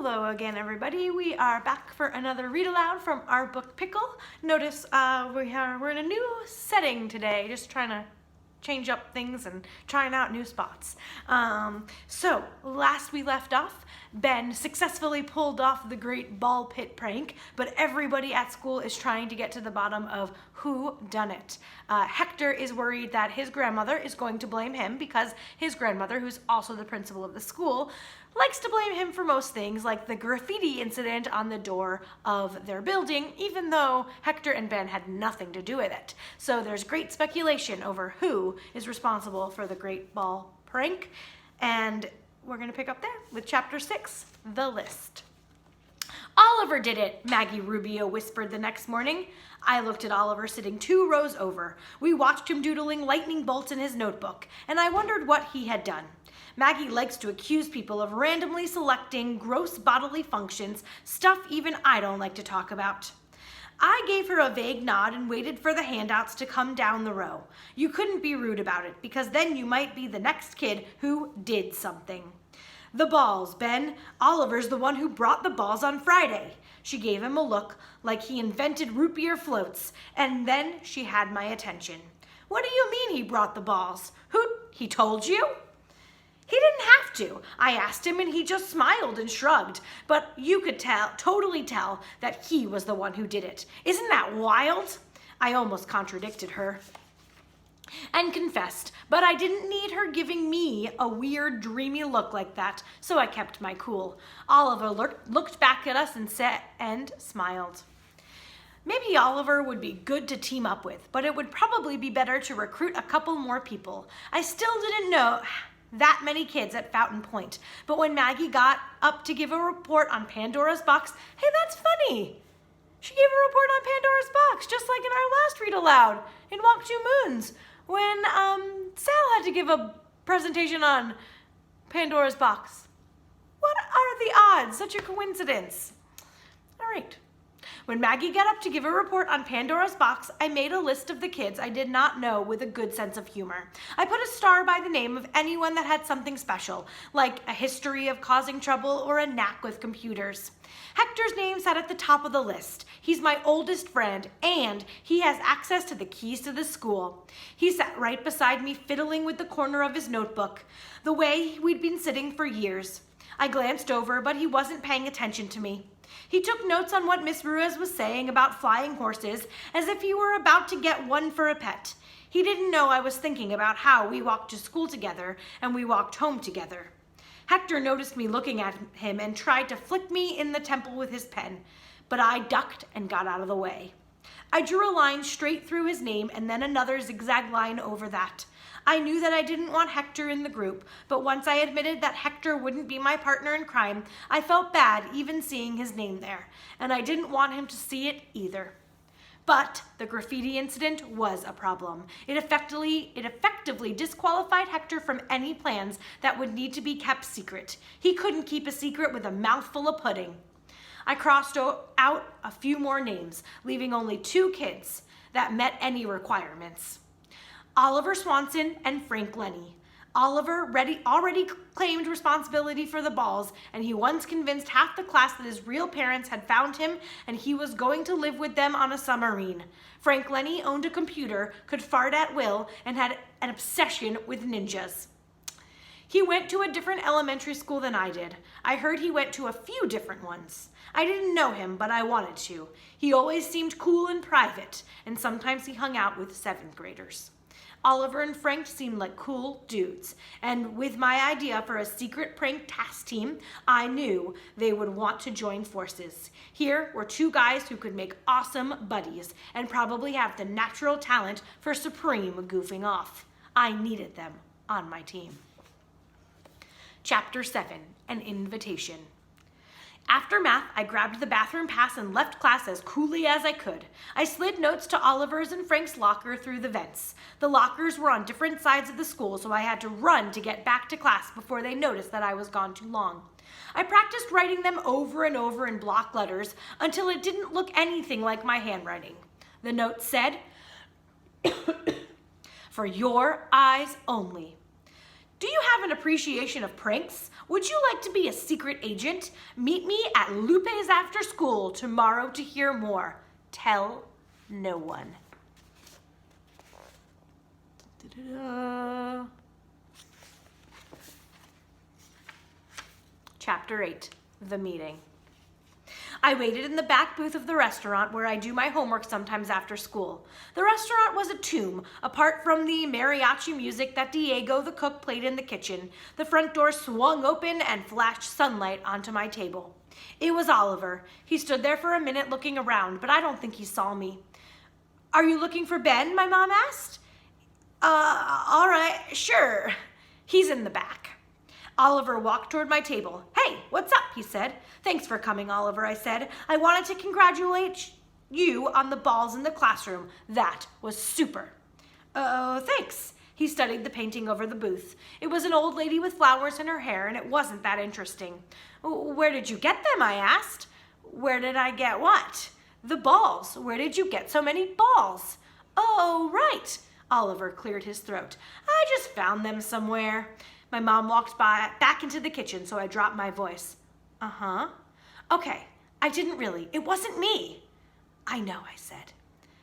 Hello again, everybody. We are back for another read aloud from our book Pickle. Notice we're in a new setting today, just trying to change up things and trying out new spots. So last we left off, Ben successfully pulled off the great ball pit prank, but everybody at school is trying to get to the bottom of who done it. Hector is worried that his grandmother is going to blame him because his grandmother, who's also the principal of the school, likes to blame him for most things, like the graffiti incident on the door of their building, even though Hector and Ben had nothing to do with it. So there's great speculation over who is responsible for the great ball prank, and we're going to pick up there with Chapter 6, The List. Oliver did it, Maggie Rubio whispered the next morning. I looked at Oliver sitting 2 rows over. We watched him doodling lightning bolts in his notebook, and I wondered what he had done. Maggie likes to accuse people of randomly selecting gross bodily functions, stuff even I don't like to talk about. I gave her a vague nod and waited for the handouts to come down the row. You couldn't be rude about it, because then you might be the next kid who did something. The balls, Ben. Oliver's the one who brought the balls on Friday. She gave him a look like he invented root beer floats, and then she had my attention. What do you mean he brought the balls? He told you? He didn't have to. I asked him and he just smiled and shrugged, but you could totally tell that he was the one who did it. Isn't that wild? I almost contradicted her and confessed, but I didn't need her giving me a weird, dreamy look like that, so I kept my cool. Oliver looked back at us and smiled. Maybe Oliver would be good to team up with, but it would probably be better to recruit a couple more people. I still didn't know that many kids at Fountain Point, but when Maggie got up to give a report on Pandora's box, hey, that's funny. She gave a report on Pandora's box, just like in our last read aloud in Walk 2 Moons, when Sal had to give a presentation on Pandora's box. What are the odds? Such a coincidence. All right. When Maggie got up to give a report on Pandora's box, I made a list of the kids I did not know with a good sense of humor. I put a star by the name of anyone that had something special, like a history of causing trouble or a knack with computers. Hector's name sat at the top of the list. He's my oldest friend, and he has access to the keys to the school. He sat right beside me, fiddling with the corner of his notebook, the way we'd been sitting for years. I glanced over, but he wasn't paying attention to me. He took notes on what Miss Ruiz was saying about flying horses, as if he were about to get one for a pet. He didn't know I was thinking about how we walked to school together and we walked home together. Hector noticed me looking at him and tried to flick me in the temple with his pen, but I ducked and got out of the way. I drew a line straight through his name and then another zigzag line over that. I knew that I didn't want Hector in the group, but once I admitted that Hector wouldn't be my partner in crime, I felt bad even seeing his name there, and I didn't want him to see it either. But the graffiti incident was a problem. It effectively disqualified Hector from any plans that would need to be kept secret. He couldn't keep a secret with a mouthful of pudding. I crossed out a few more names, leaving only 2 kids that met any requirements. Oliver Swanson and Frank Lenny. Oliver already claimed responsibility for the balls, and he once convinced half the class that his real parents had found him and he was going to live with them on a submarine. Frank Lenny owned a computer, could fart at will, and had an obsession with ninjas. He went to a different elementary school than I did. I heard he went to a few different ones. I didn't know him, but I wanted to. He always seemed cool and private, and sometimes he hung out with 7th graders. Oliver and Frank seemed like cool dudes, and with my idea for a secret prank task team, I knew they would want to join forces. Here were 2 guys who could make awesome buddies and probably have the natural talent for supreme goofing off. I needed them on my team. Chapter 7, An Invitation. After math, I grabbed the bathroom pass and left class as coolly as I could. I slid notes to Oliver's and Frank's locker through the vents. The lockers were on different sides of the school, so I had to run to get back to class before they noticed that I was gone too long. I practiced writing them over and over in block letters until it didn't look anything like my handwriting. The note said, "For your eyes only." Do you have an appreciation of pranks? Would you like to be a secret agent? Meet me at Lupe's after school tomorrow to hear more. Tell no one. Da-da-da. Chapter 8, The Meeting. I waited in the back booth of the restaurant where I do my homework sometimes after school. The restaurant was a tomb. Apart from the mariachi music that Diego the cook played in the kitchen, the front door swung open and flashed sunlight onto my table. It was Oliver. He stood there for a minute looking around, but I don't think he saw me. Are you looking for Ben? My mom asked. All right, sure. He's in the back. Oliver walked toward my table. Hey, what's up? He said. Thanks for coming, Oliver, I said. I wanted to congratulate you on the balls in the classroom. That was super. Oh, thanks. He studied the painting over the booth. It was an old lady with flowers in her hair, and it wasn't that interesting. Where did you get them? I asked. Where did I get what? The balls. Where did you get so many balls? Oh, right. Oliver cleared his throat. I just found them somewhere. My mom walked back into the kitchen, so I dropped my voice. Uh-huh. Okay, I didn't really. It wasn't me. I know, I said.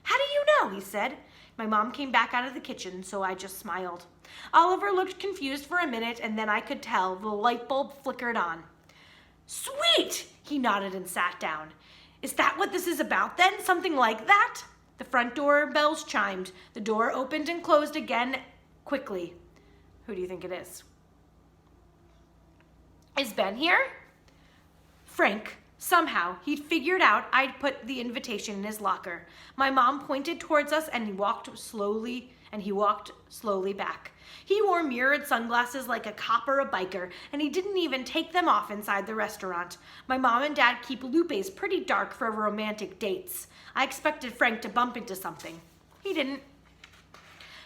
How do you know? He said. My mom came back out of the kitchen, so I just smiled. Oliver looked confused for a minute, and then I could tell the light bulb flickered on. Sweet! He nodded and sat down. Is that what this is about then? Something like that? The front door bells chimed. The door opened and closed again quickly. Who do you think it is? Is Ben here? Frank. Somehow, he'd figured out I'd put the invitation in his locker. My mom pointed towards us and he walked slowly back. He wore mirrored sunglasses like a cop or a biker, and he didn't even take them off inside the restaurant. My mom and dad keep Lupe's pretty dark for romantic dates. I expected Frank to bump into something. He didn't.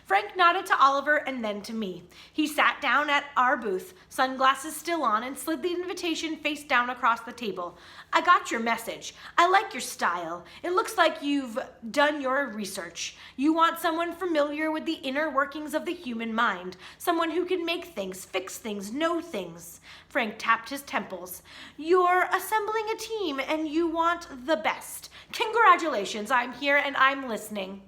Frank nodded to Oliver and then to me. He sat down at our booth, sunglasses still on, and slid the invitation face down across the table. I got your message. I like your style. It looks like you've done your research. You want someone familiar with the inner workings of the human mind, someone who can make things, fix things, know things. Frank tapped his temples. You're assembling a team and you want the best. Congratulations, I'm here and I'm listening.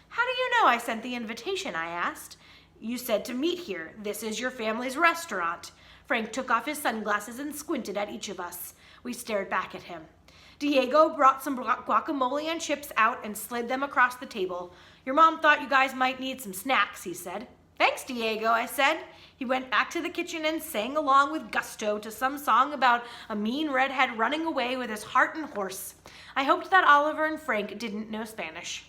How do you know I sent the invitation? I asked. You said to meet here. This is your family's restaurant. Frank took off his sunglasses and squinted at each of us. We stared back at him. Diego brought some guacamole and chips out and slid them across the table. Your mom thought you guys might need some snacks, he said. Thanks, Diego, I said. He went back to the kitchen and sang along with gusto to some song about a mean redhead running away with his heart and horse. I hoped that Oliver and Frank didn't know Spanish.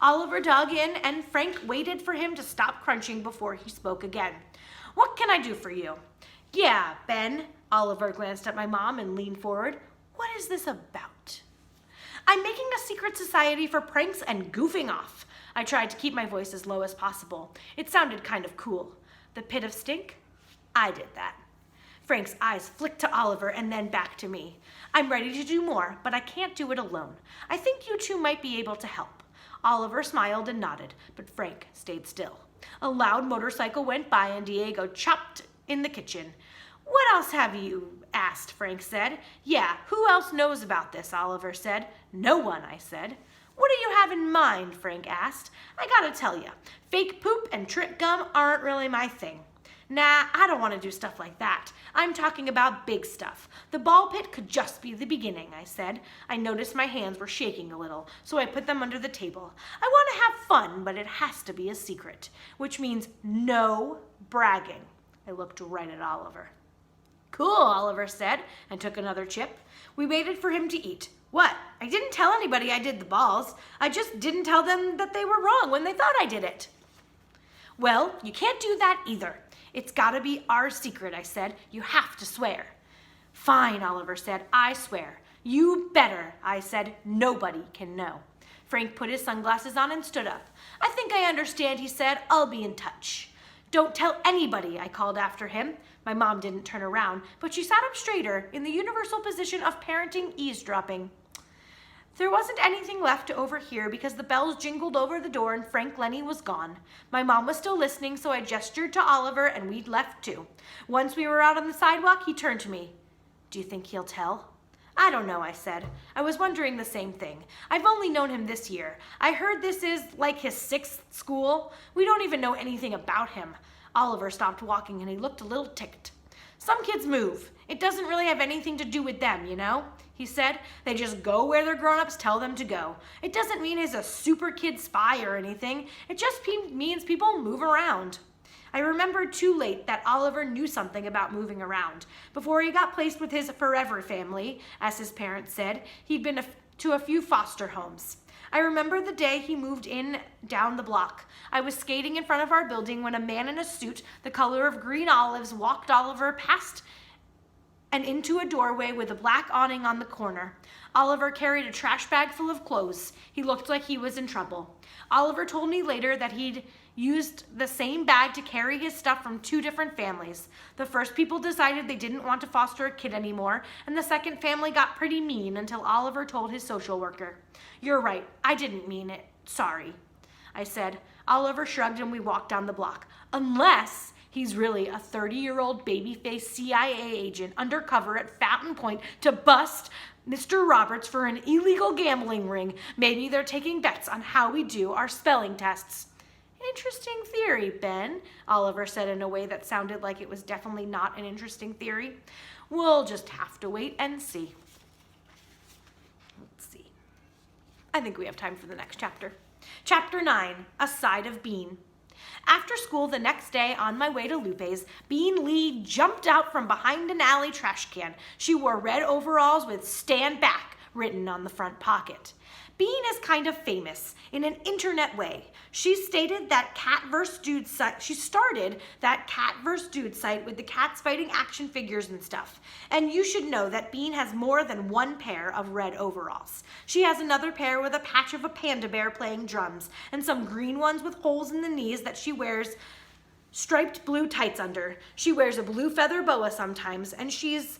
Oliver dug in, and Frank waited for him to stop crunching before he spoke again. What can I do for you? Yeah, Ben. Oliver glanced at my mom and leaned forward. What is this about? I'm making a secret society for pranks and goofing off. I tried to keep my voice as low as possible. It sounded kind of cool. The pit of stink? I did that. Frank's eyes flicked to Oliver and then back to me. I'm ready to do more, but I can't do it alone. I think you two might be able to help. Oliver smiled and nodded, but Frank stayed still. A loud motorcycle went by and Diego chopped in the kitchen. What else have you asked? Frank said. Yeah, who else knows about this? Oliver said. No one, I said. What do you have in mind? Frank asked. I gotta tell you, fake poop and trick gum aren't really my thing. Nah, I don't want to do stuff like that. I'm talking about big stuff. The ball pit could just be the beginning, I said. I noticed my hands were shaking a little, so I put them under the table. I want to have fun, but it has to be a secret, which means no bragging. I looked right at Oliver. Cool, Oliver said, and took another chip. We waited for him to eat. What? I didn't tell anybody I did the balls. I just didn't tell them that they were wrong when they thought I did it. Well, you can't do that either. It's gotta be our secret, I said. You have to swear. Fine, Oliver said. I swear. You better, I said. Nobody can know. Frank put his sunglasses on and stood up. I think I understand, he said. I'll be in touch. Don't tell anybody, I called after him. My mom didn't turn around, but she sat up straighter in the universal position of parenting eavesdropping. There wasn't anything left to overhear because the bells jingled over the door and Frank Lenny was gone. My mom was still listening, so I gestured to Oliver and we'd left too. Once we were out on the sidewalk, he turned to me. Do you think he'll tell? I don't know, I said. I was wondering the same thing. I've only known him this year. I heard this is like his 6th school. We don't even know anything about him. Oliver stopped walking and he looked a little ticked. Some kids move. It doesn't really have anything to do with them, you know? He said. They just go where their grown-ups tell them to go. It doesn't mean he's a super kid spy or anything. It just means people move around. I remembered too late that Oliver knew something about moving around. Before he got placed with his forever family, as his parents said, he'd been to a few foster homes. I remember the day he moved in down the block. I was skating in front of our building when a man in a suit the color of green olives walked Oliver past and into a doorway with a black awning on the corner. Oliver carried a trash bag full of clothes. He looked like he was in trouble. Oliver told me later that he'd used the same bag to carry his stuff from 2 different families. The first people decided they didn't want to foster a kid anymore, and the second family got pretty mean until Oliver told his social worker. You're right, I didn't mean it. Sorry, I said. Oliver shrugged and we walked down the block. Unless he's really a 30-year-old baby-faced CIA agent undercover at Fountain Point to bust Mr. Roberts for an illegal gambling ring. Maybe they're taking bets on how we do our spelling tests. Interesting theory, Ben, Oliver said in a way that sounded like it was definitely not an interesting theory. We'll just have to wait and see. Let's see. I think we have time for the next chapter. Chapter 9, A Side of Bean. After school the next day on my way to Lupe's, Bean Lee jumped out from behind an alley trash can. She wore red overalls with "Stand Back" written on the front pocket. Bean is kind of famous in an internet way. She started that cat vs. Dude site with the cats fighting action figures and stuff. And you should know that Bean has more than one pair of red overalls. She has another pair with a patch of a panda bear playing drums, and some green ones with holes in the knees that she wears striped blue tights under. She wears a blue feather boa sometimes, and she's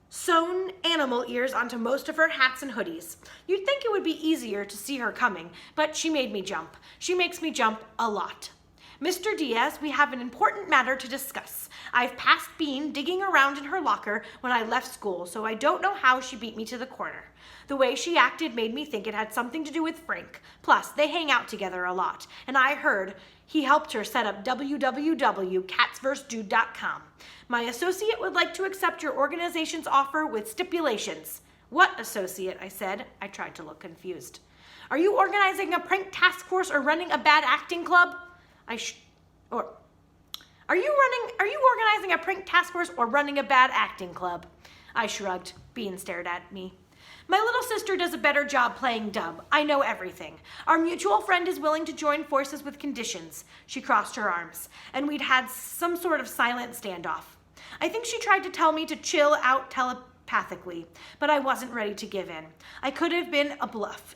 sewn animal ears onto most of her hats and hoodies. You'd think it would be easier to see her coming, but she made me jump. She makes me jump a lot. Mr. Diaz, we have an important matter to discuss. I've passed Bean digging around in her locker when I left school, so I don't know how she beat me to the corner. The way she acted made me think it had something to do with Frank. Plus, they hang out together a lot, and I heard he helped her set up www.catsvsdude.com. My associate would like to accept your organization's offer with stipulations. What associate? I said. I tried to look confused. Are you organizing a prank task force or running a bad acting club? Are you organizing a prank task force or running a bad acting club? I shrugged. Bean stared at me. My little sister does a better job playing dumb. I know everything. Our mutual friend is willing to join forces with conditions. She crossed her arms, and we'd had some sort of silent standoff. I think she tried to tell me to chill out telepathically, but I wasn't ready to give in. It could have been a bluff.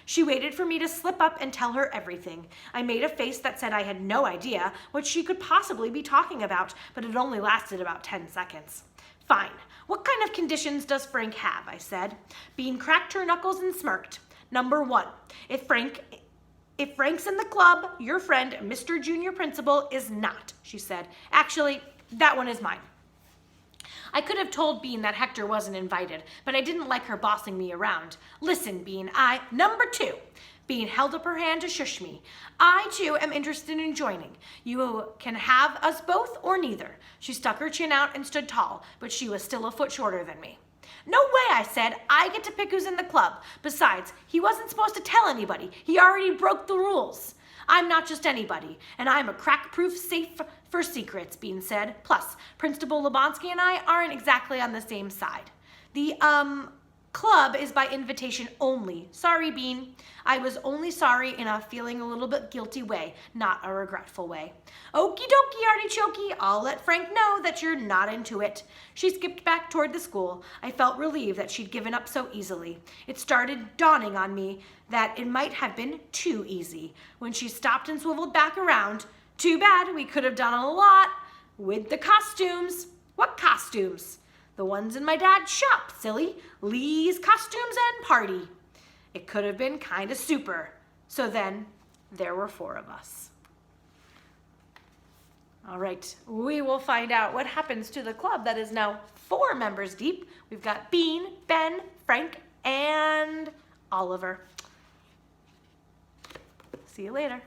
She waited for me to slip up and tell her everything. I made a face that said I had no idea what she could possibly be talking about, but it only lasted about 10 seconds. Fine. What kind of conditions does Frank have? I said. Bean cracked her knuckles and smirked. Number 1, if Frank's in the club, your friend, Mr. Junior Principal, is not, she said. Actually, that one is mine. I could have told Bean that Hector wasn't invited, but I didn't like her bossing me around. Listen, Bean, Number 2. Bean held up her hand to shush me. I, too, am interested in joining. You can have us both or neither. She stuck her chin out and stood tall, but she was still a foot shorter than me. No way, I said. I get to pick who's in the club. Besides, he wasn't supposed to tell anybody. He already broke the rules. I'm not just anybody, and I'm a crack-proof safe for secrets, Bean said. Plus, Principal Lebonsky and I aren't exactly on the same side. The, club is by invitation only. Sorry, Bean. I was only sorry in a feeling a little bit guilty way, not a regretful way. Okie dokie, artichokey. I'll let Frank know that you're not into it. She skipped back toward the school. I felt relieved that she'd given up so easily. It started dawning on me that it might have been too easy. When she stopped and swiveled back around, too bad, we could have done a lot with the costumes. What costumes? The ones in my dad's shop, silly. Lee's costumes and party. It could have been kinda super. So then, there were 4 of us. All right, we will find out what happens to the club that is now 4 members deep. We've got Bean, Ben, Frank, and Oliver. See you later.